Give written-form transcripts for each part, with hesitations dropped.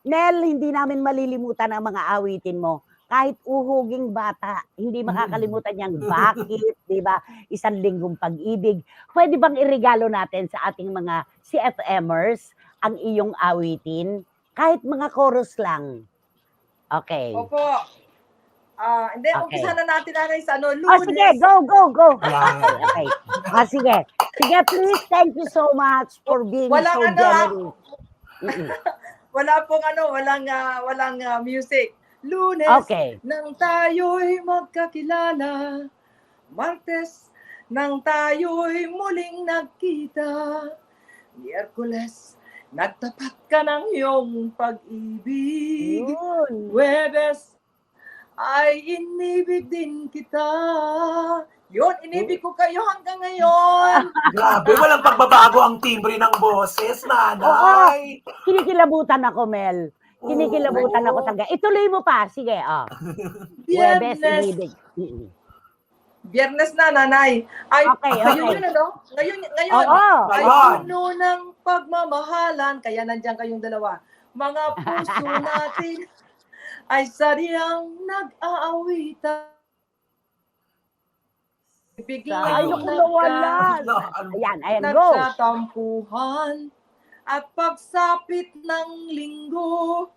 Nel, hindi namin malilimutan ang mga awitin mo. Kahit uhuging bata, hindi makakalimutan niyang bakit, di ba? Isang linggong pag-ibig. Pwede bang iregalo natin sa ating mga CFMers ang iyong awitin? Kahit mga chorus lang. Okay. Opo. Hindi, umpisa na natin sa Oh, Lunes. sige, go. Wow. Okay. Sige. Sige, please, thank you so much for being so generous. Walang music. Lunes, Okay. nang tayo'y magkakilala. Martes, nang tayo'y muling nagkita. Miyerkules, nagtapat ka ng iyong pag-ibig. Yun. Huwebes, ay inibig din kita. Yun, inibig ko kayo hanggang ngayon. Grabe, walang pagbabago ang timbre ng boses, nanay. Kinikilabutan ako, Mel. Kinikilabutan ako talaga. Ituloy mo pa. Sige, Huwebes, inibig. Biyernes na, nanay. Ay, Okay. Ngayon, Ngayon, ay puno ng pagmamahalan. Kaya nandiyan kayong dalawa. Mga puso natin ay sadyang nag-aawitan. Ay, naku, nawalan. Ayan, go. Nagkatampuhan at pagsapit ng linggo,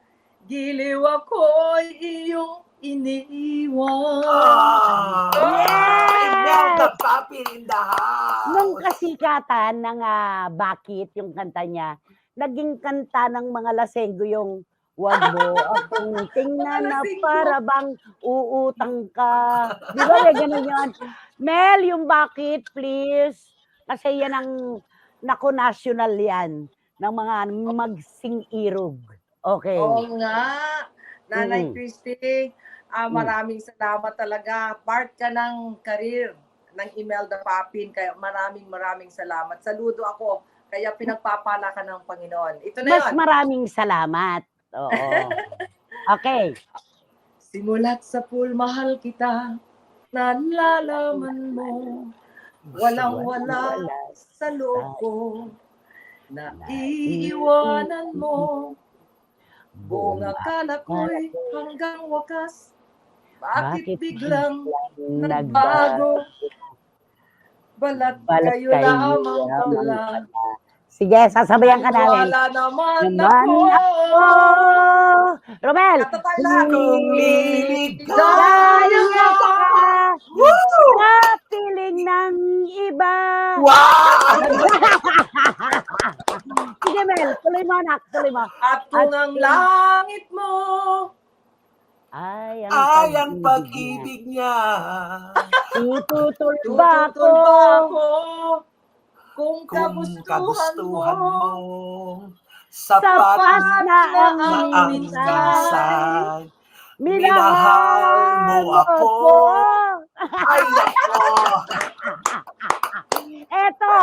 giliw ako'y iyong iniiwan. Nung kasikatan ng Bakit, yung kanta niya, naging kanta ng mga lasenggo yung wag mo akong tingnan na para bang uutang ka. Di ba ganun yun? Mel, yung Bakit, please. Kasi yan ang, national yan, ng mga magsing-irog. Okay. Oo nga. Nanay Christy, maraming salamat talaga. Part ka ng career ng Imelda Papin. Kaya maraming salamat. Saludo ako. Kaya pinagpapala ka ng Panginoon. Ito na yun. Mas maraming salamat. Oo. Okay. Simulat sa pool, mahal kita. Nalalaman mo. Walang-wala sa loob ko. Naiiwanan mo. Buong akala ko'y hanggang wakas. Bakit biglang nagbago? Balat kayo lamang pala. Sige, sasabayan ka namin. Wala naman ako. Romel! Kung liligaya ka sa piling ng iba. Wow! Sige, Mel. Tuloy mo, anak. Tuloy mo. At kung ang langit mo ay ang pag-ibig niya. Tututol ba ako? Kung kagustuhan mo, sapat na ang minsan. Minahal mo ako. Ay, nako. Eto,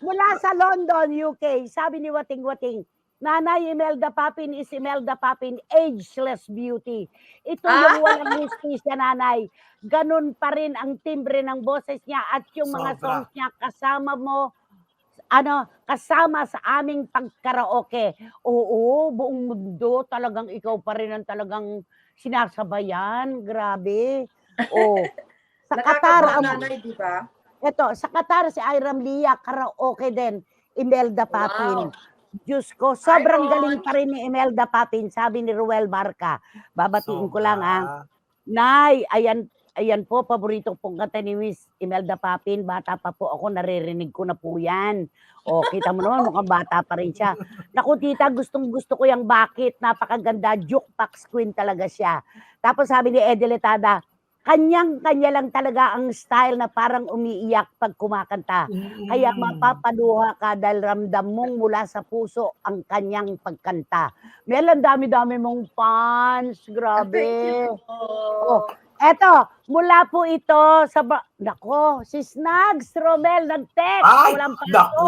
mula sa London, UK, sabi ni Wating Wating, Nanay Imelda Papin is Imelda Papin, ageless beauty. Ito yung walang hustisya, nanay. Ganun pa rin ang timbre ng boses niya at yung mga songs niya kasama mo, kasama sa aming pagkaraoke. Oo, buong mundo, talagang ikaw pa rin ang talagang sinasabayan. Grabe. Sa Qatar, nanay, di ba? Ito, sa Qatar, si Iram Lia, karaoke din, Imelda Papin. Wow. Diyos ko, sobrang galing pa rin ni Imelda Papin, sabi ni Ruel Barca. Babatiin ko lang, Nay, ayan po, paborito pong kanta ni Miss Imelda Papin. Bata pa po ako, naririnig ko na po yan. Kita mo naman, mukhang bata pa rin siya. Naku, tita, gustong-gusto ko yung Bakit. Napakaganda, jukebox queen talaga siya. Tapos sabi ni Edeletada, kanyang-kanya lang talaga ang style na parang umiiyak pag kumakanta. Kaya mapapaluha ka dahil ramdam mong mula sa puso ang kanyang pagkanta. Ang dami-dami mong fans. Grabe. Eto, mula po ito sa... Nako, si Snags Romel nag-text. Ay, nako.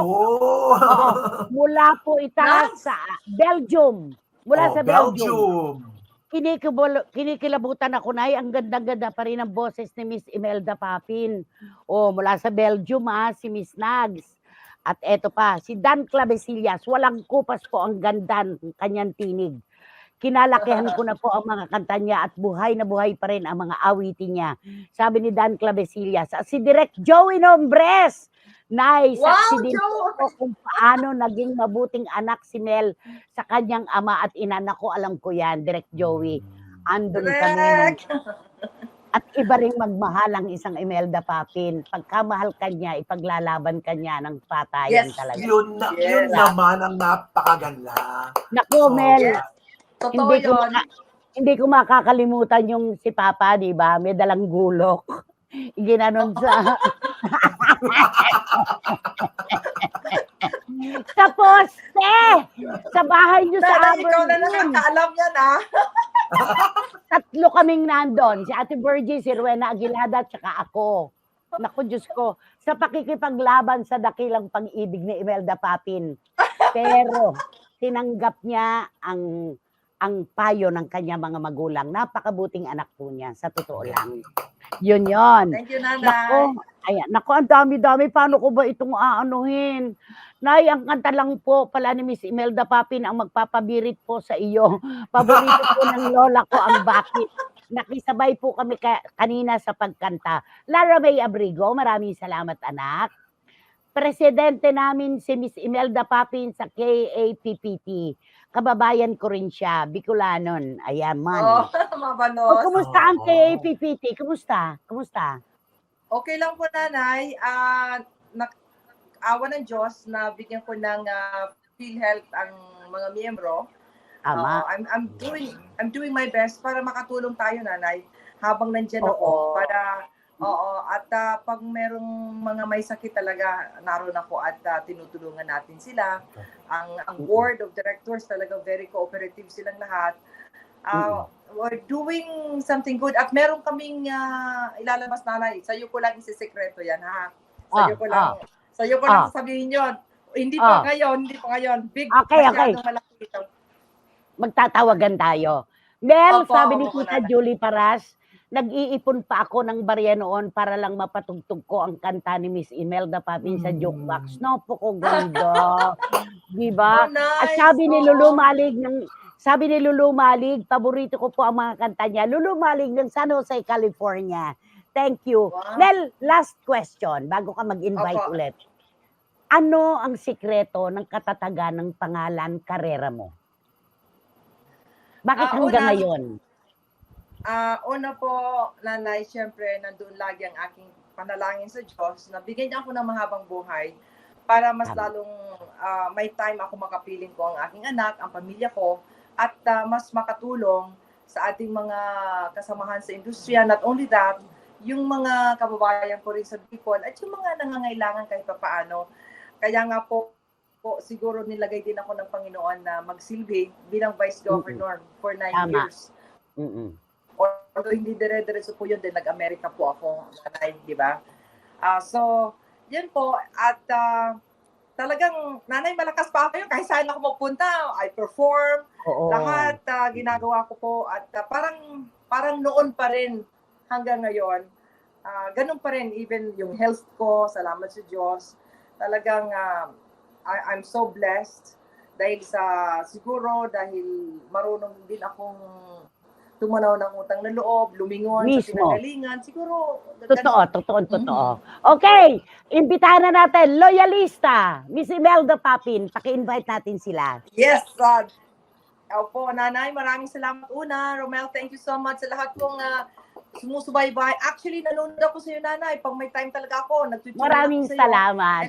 Mula po ito sa Belgium. Mula sa Belgium. Kinikilabutan ako, Nay. Ang ganda-ganda pa rin ang boses ni Miss Imelda Papin. Mula sa Belgium, si Miss Nags. At eto pa, si Dan Clavesillas. Walang kupas po ang ganda ng kanyang tinig. Kinalakihan ko na po ang mga kanta niya at buhay na buhay pa rin ang mga awitin niya. Sabi ni Dan Clavesillas, si Direk Joey Nombres, Nay, Wow, saksi din Joe! po kung paano naging mabuting anak si Mel sa kanyang ama at ina. Naku, alam ko yan, Direk Joey. Andun kami nung Direk! at iba ring magmahal ang isang Imelda Papin. Pagkamahal ka niya, ipaglalaban ka niya ng patayan Yes. talaga. Yun Yes. naman ang napakaganda. Naku, Mel, Yes. Totoo yun. hindi ko makakalimutan yung si Papa, di ba? May dalang gulok. Ginanon sa... sa poste! Sa bahay niyo sa Nanay, ikaw na Aberdeen. nakakaalam yan, ah. Tatlo kaming nandun. Si Ate Virgie, si Rowena Aguilada, at saka ako. Naku, Diyos ko. Sa pakikipaglaban sa dakilang pag-ibig ni Imelda Papin. Pero, tinanggap niya ang payo ng kanya mga magulang. Napakabuting anak po niya, sa totoo lang. Yun. Thank you, Nanay. Nako, ayan. Nako, ang dami-dami. Paano ko ba itong aanuhin? Nay, ang kanta lang po pala ni Miss Imelda Papin ang magpapabirit po sa iyo. Paborito po ng lola ko ang bakit. Nakisabay po kami kanina sa pagkanta. Lara May Abrigo, maraming salamat anak. Presidente namin si Miss Imelda Papin sa KAPPT. Kababayan ko rin siya, Bicolanon. Ayan man. Oh, mabalos. Kumusta ang KAPPT? Kumusta? Okay lang po, Nanay. Awa ng Diyos na bigyan ko ng PhilHealth ang mga miyembro. Tama. I'm doing my best para makatulong tayo, Nanay, habang nandiyan Oo. ako para at pag merong mga may sakit talaga, naroon ako at tinutulungan natin sila. Ang board of directors talaga very cooperative silang lahat. We're doing something good at meron kaming ilalabas, Nanay. Sa'yo ko lang isisekreto yan, ha? Sa'yo ko lang sasabihin yun. Hindi po ngayon. Big, masyadong malaki ito. Magtatawagan tayo. Mel, Opo, sabi ni opo, Tita Nanay. Julie Paras, nag-iipon pa ako ng barya noon para lang mapatugtog ko ang kanta ni Miss Imelda Papin sa jukebox. Napakaganda. Diba? Oh, nice. At sabi ni Lulu Malig, paborito ko po ang mga kanta niya. Lulu Malig ng San Jose, California. Thank you. Wow. Mel, last question bago ka mag-invite Opo. ulit. Ano ang sikreto ng katatagan ng pangalan karera mo? Bakit hanggang ngayon? Una po, Nanay, syempre, nandun lagi ang aking panalangin sa Diyos na bigyan niya ako ng mahabang buhay para mas lalong may time ako makapiling ko ang aking anak, ang pamilya ko, at mas makatulong sa ating mga kasamahan sa industriya. Not only that, yung mga kababayan ko rin sa Bicol at yung mga nangangailangan kahit pa paano. Kaya nga po, siguro nilagay din ako ng Panginoon na magsilbi bilang Vice Governor for 9 years. Although hindi dire-diretso po yun, din nag-Amerika po ako, Nanay, di ba? So, yun po. At talagang, Nanay, malakas pa ako yun. Kahit saan ako magpunta, I perform. Oo. Lahat ginagawa ko po. At parang noon pa rin hanggang ngayon. Ganun pa rin, even yung health ko, salamat sa Diyos. Talagang, I'm so blessed dahil dahil marunong din akong tumanaw ng utang na loob, lumingon sa pinagalingan. Siguro, Totoo. Okay, imbitahan na natin, loyalista, Miss Imelda Papin, paki-invite natin sila. Yes, opo, Nanay, maraming salamat una. Romel, thank you so much sa lahat pong sumusubaybay. Actually, nanonood ako sa iyo, Nanay. Pag may time talaga ako, nagtutulong Maraming ako sa iyo. salamat.